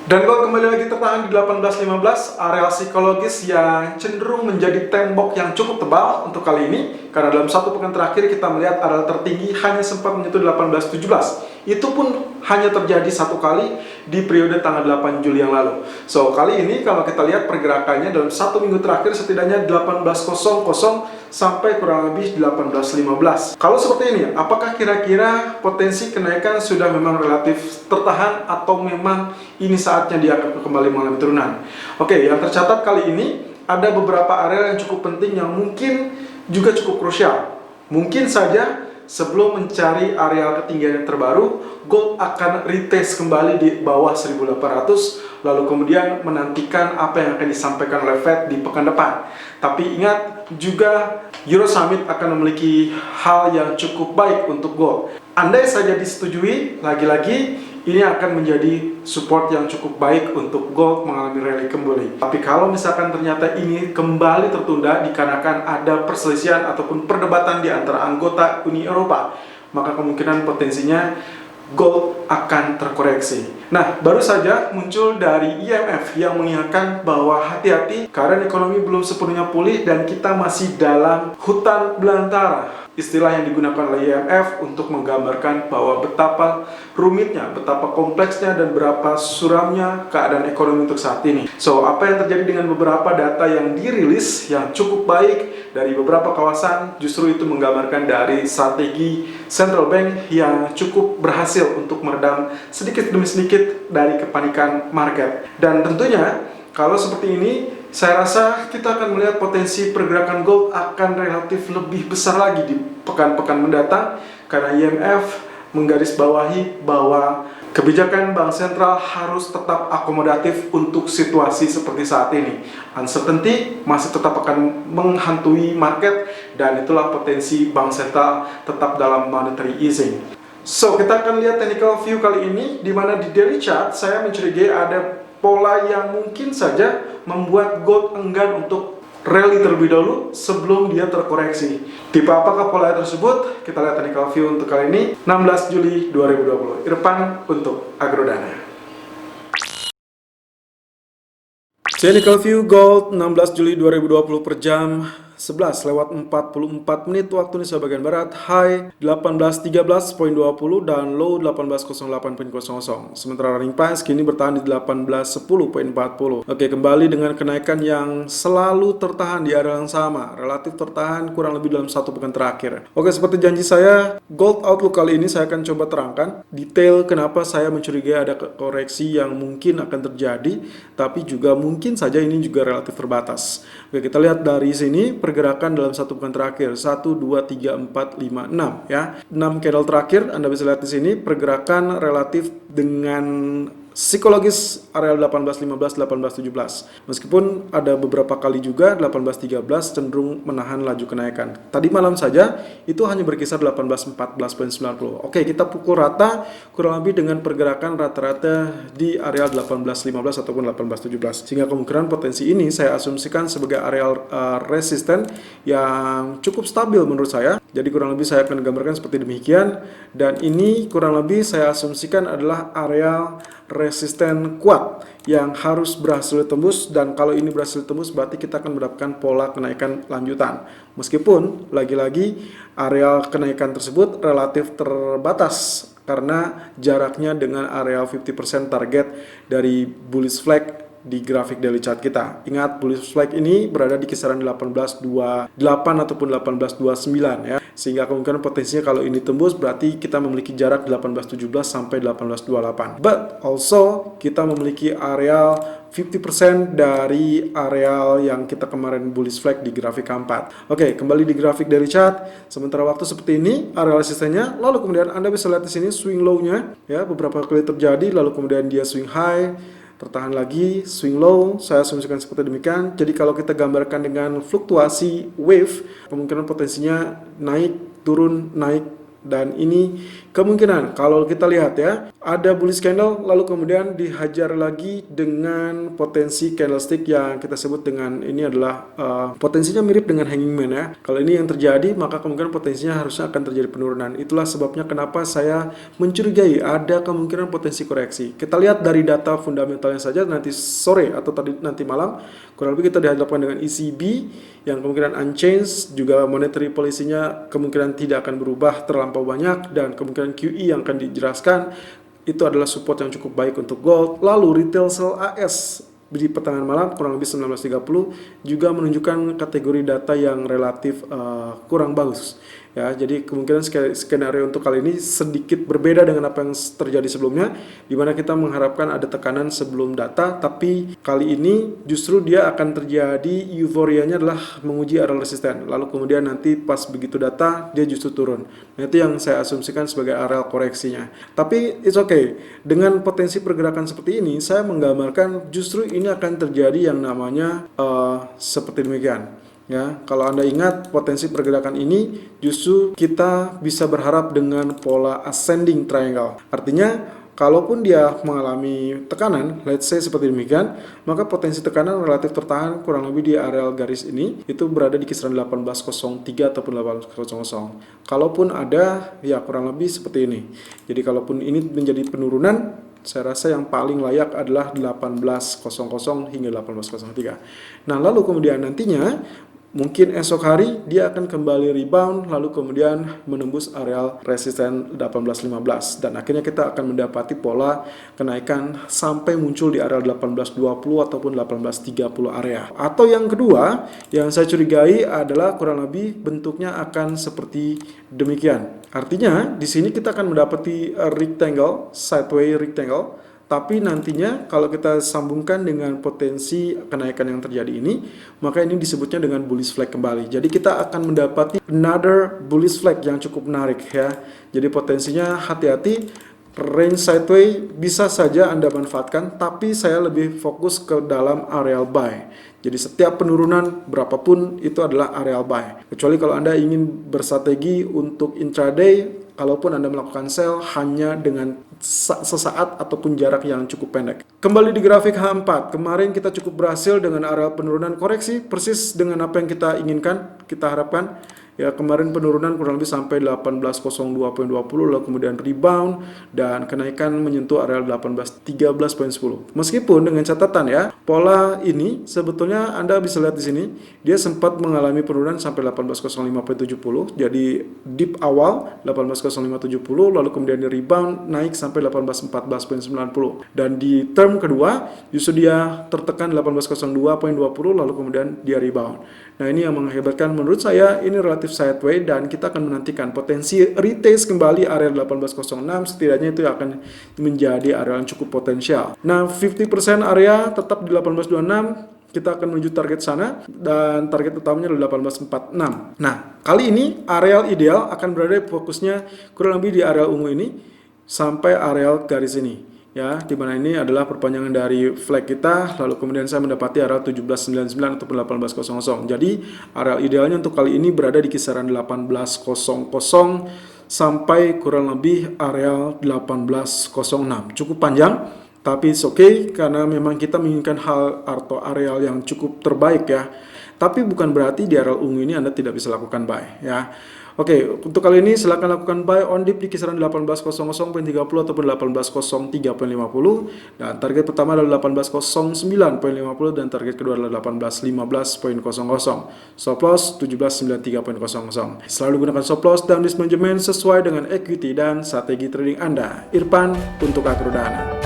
Dan gold kembali lagi tertahan di 18.15, area psikologis yang cenderung menjadi tembok yang cukup tebal untuk kali ini. Karena dalam satu pekan terakhir kita melihat area tertinggi hanya sempat menyentuh 18.17. Itu pun hanya terjadi satu kali di periode tanggal 8 Juli yang lalu. So, kali ini kalau kita lihat pergerakannya dalam satu minggu terakhir setidaknya 18.00 sampai kurang lebih 18.15. Kalau seperti ini, apakah kira-kira potensi kenaikan sudah memang relatif tertahan atau memang ini saatnya dia akan kembali mengalami turunan? Oke, yang tercatat kali ini ada beberapa area yang cukup penting yang mungkin juga cukup krusial. Mungkin saja sebelum mencari area ketinggian yang terbaru, gold akan retest kembali di bawah 1800, lalu kemudian menantikan apa yang akan disampaikan oleh Fed di pekan depan. Tapi ingat juga Euro Summit akan memiliki hal yang cukup baik untuk gold. Andai saja disetujui, lagi-lagi ini akan menjadi support yang cukup baik untuk gold mengalami rally kembali. Tapi kalau misalkan ternyata ini kembali tertunda dikarenakan ada perselisihan ataupun perdebatan di antara anggota Uni Eropa, maka kemungkinan potensinya gold akan terkoreksi. Nah, baru saja muncul dari IMF yang mengingatkan bahwa hati-hati karena ekonomi belum sepenuhnya pulih dan kita masih dalam hutan belantara. Istilah yang digunakan oleh IMF untuk menggambarkan bahwa betapa rumitnya, betapa kompleksnya dan berapa suramnya keadaan ekonomi untuk saat ini. So, apa yang terjadi dengan beberapa data yang dirilis yang cukup baik dari beberapa kawasan, justru itu menggambarkan dari strategi central bank yang cukup berhasil untuk meredam sedikit demi sedikit dari kepanikan market. Dan tentunya kalau seperti ini, saya rasa kita akan melihat potensi pergerakan gold akan relatif lebih besar lagi di pekan-pekan mendatang karena IMF menggarisbawahi bahwa kebijakan bank sentral harus tetap akomodatif untuk situasi seperti saat ini. Uncertainty masih tetap akan menghantui market dan itulah potensi bank sentral tetap dalam monetary easing. So, kita akan lihat technical view kali ini di mana di daily chart saya mencurigai ada pola yang mungkin saja membuat gold enggan untuk rally terlebih dahulu sebelum dia terkoreksi. Tipe apakah pola tersebut? Kita lihat technical view untuk kali ini 16 Juli 2020. Irfan untuk Agrodana. Technical view gold 16 Juli 2020 per jam 11:44 waktu Indonesia bagian Barat, high 18.13.20 dan low 18.08.00. Sementara running price kini bertahan di 18.10.40. Oke, kembali dengan kenaikan yang selalu tertahan di area yang sama, relatif tertahan kurang lebih dalam satu pekan terakhir. Oke, seperti janji saya, gold outlook kali ini saya akan coba terangkan detail kenapa saya mencurigai ada koreksi yang mungkin akan terjadi, tapi juga mungkin saja ini juga relatif terbatas. Oke, kita lihat dari sini pergerakan dalam satu pekan terakhir 1, 2, 3, 4, 5, 6 ya. 6 candle terakhir Anda bisa lihat di sini pergerakan relatif dengan psikologis area 18.15, 18.17. Meskipun ada beberapa kali juga 18.13 cenderung menahan laju kenaikan. Tadi malam saja itu hanya berkisar 18.14.90. Oke, kita pukul rata kurang lebih dengan pergerakan rata-rata di area 18.15 ataupun 18.17. Sehingga kemungkinan potensi ini saya asumsikan sebagai area resisten yang cukup stabil menurut saya. Jadi kurang lebih saya akan gambarkan seperti demikian. Dan ini kurang lebih saya asumsikan adalah area resisten kuat yang harus berhasil ditembus, dan kalau ini berhasil ditembus berarti kita akan mendapatkan pola kenaikan lanjutan. Meskipun lagi-lagi area kenaikan tersebut relatif terbatas karena jaraknya dengan area 50% target dari bullish flag di grafik daily chart kita. Ingat, bullish flag ini berada di kisaran 18.28 ataupun 18.29 ya. Sehingga kemungkinan potensinya kalau ini tembus berarti kita memiliki jarak 18.17 sampai 18.28. But also kita memiliki area 50% dari areal yang kita kemarin bullish flag di grafik keempat. Oke, kembali di grafik daily chart. Sementara waktu seperti ini, area resistennya, lalu kemudian Anda bisa lihat di sini swing low-nya ya, beberapa kali terjadi, lalu kemudian dia swing high, tertahan lagi, swing low, saya asumsikan seperti demikian. Jadi kalau kita gambarkan dengan fluktuasi wave, kemungkinan potensinya naik, turun, naik, Dan ini kemungkinan kalau kita lihat ya, ada bullish candle lalu kemudian dihajar lagi dengan potensi candlestick yang kita sebut dengan ini adalah potensinya mirip dengan hanging man ya. Kalau ini yang terjadi, maka kemungkinan potensinya harusnya akan terjadi penurunan. Itulah sebabnya kenapa saya mencurigai ada kemungkinan potensi koreksi. Kita lihat dari data fundamentalnya saja nanti sore atau nanti malam, kurang lebih kita dihadapkan dengan ECB yang kemungkinan unchanged, juga monetary policy-nya kemungkinan tidak akan berubah terlampau banyak, dan kemungkinan QE yang akan dijelaskan itu adalah support yang cukup baik untuk gold. Lalu retail sell AS di pertengahan malam kurang lebih 19.30 juga menunjukkan kategori data yang relatif kurang bagus ya. Jadi kemungkinan skenario untuk kali ini sedikit berbeda dengan apa yang terjadi sebelumnya, di mana kita mengharapkan ada tekanan sebelum data, tapi kali ini justru dia akan terjadi euforianya adalah menguji area resisten, lalu kemudian nanti pas begitu data dia justru turun. Nah, itu yang saya asumsikan sebagai area koreksinya. Tapi it's okay, dengan potensi pergerakan seperti ini saya menggambarkan justru ini akan terjadi yang namanya seperti demikian. Ya, kalau Anda ingat potensi pergerakan ini justru kita bisa berharap dengan pola ascending triangle. Artinya kalaupun dia mengalami tekanan, let's say seperti demikian, maka potensi tekanan relatif tertahan kurang lebih di areal garis ini, itu berada di kisaran 18.03 ataupun 18.00. Kalaupun ada, ya kurang lebih seperti ini. Jadi kalaupun ini menjadi penurunan, saya rasa yang paling layak adalah 18.00 hingga 18.03. Nah, lalu kemudian nantinya mungkin esok hari dia akan kembali rebound lalu kemudian menembus areal resisten 18.15 dan akhirnya kita akan mendapati pola kenaikan sampai muncul di areal 18.20 ataupun 18.30 area. Atau yang kedua yang saya curigai adalah kurang lebih bentuknya akan seperti demikian. Artinya di sini kita akan mendapati rectangle, sideways rectangle. Tapi nantinya kalau kita sambungkan dengan potensi kenaikan yang terjadi ini, maka ini disebutnya dengan bullish flag kembali. Jadi kita akan mendapati another bullish flag yang cukup menarik ya. Jadi potensinya hati-hati, range sideways bisa saja Anda manfaatkan, tapi saya lebih fokus ke dalam areal buy. Jadi setiap penurunan berapapun itu adalah areal buy. Kecuali kalau Anda ingin bersrategi untuk intraday, kalaupun Anda melakukan sell hanya dengan sesaat ataupun jarak yang cukup pendek. Kembali di grafik H4, kemarin kita cukup berhasil dengan area penurunan koreksi, persis dengan apa yang kita inginkan, kita harapkan. Ya, kemarin penurunan kurang lebih sampai 18.02.20 lalu kemudian rebound dan kenaikan menyentuh area 18.13.10. Meskipun dengan catatan ya, pola ini sebetulnya Anda bisa lihat di sini, dia sempat mengalami penurunan sampai 18.05.70. Jadi dip awal 18.05.70 lalu kemudian di rebound naik sampai 18.14.90. Dan di term kedua justru dia tertekan 18.02.20 lalu kemudian dia rebound. Nah, ini yang mengakibatkan menurut saya ini relatif sideways dan kita akan menantikan potensi retest kembali area 18.06, setidaknya itu akan menjadi area yang cukup potensial. Nah, 50% area tetap di 18.26, kita akan menuju target sana dan target utamanya adalah 18.46. Nah, kali ini area ideal akan berada fokusnya kurang lebih di area ungu ini sampai area garis ini. Ya, di mana ini adalah perpanjangan dari flag kita, lalu kemudian saya mendapati area 17.99 ataupun 18.00. Jadi, area idealnya untuk kali ini berada di kisaran 18.00 sampai kurang lebih area 18.06. Cukup panjang, tapi it's okay karena memang kita menginginkan hal atau areal yang cukup terbaik ya. Tapi bukan berarti di area ungu ini Anda tidak bisa lakukan buy ya. Oke, untuk kali ini silakan lakukan buy on dip di kisaran 18.00.30 ataupun 18.03.50 dan target pertama adalah 18.09.50 dan target kedua adalah 18.15.00. Stop loss 17.93.00. Selalu gunakan stop loss dan risk management sesuai dengan equity dan strategi trading Anda. Irfan untuk Akrodana.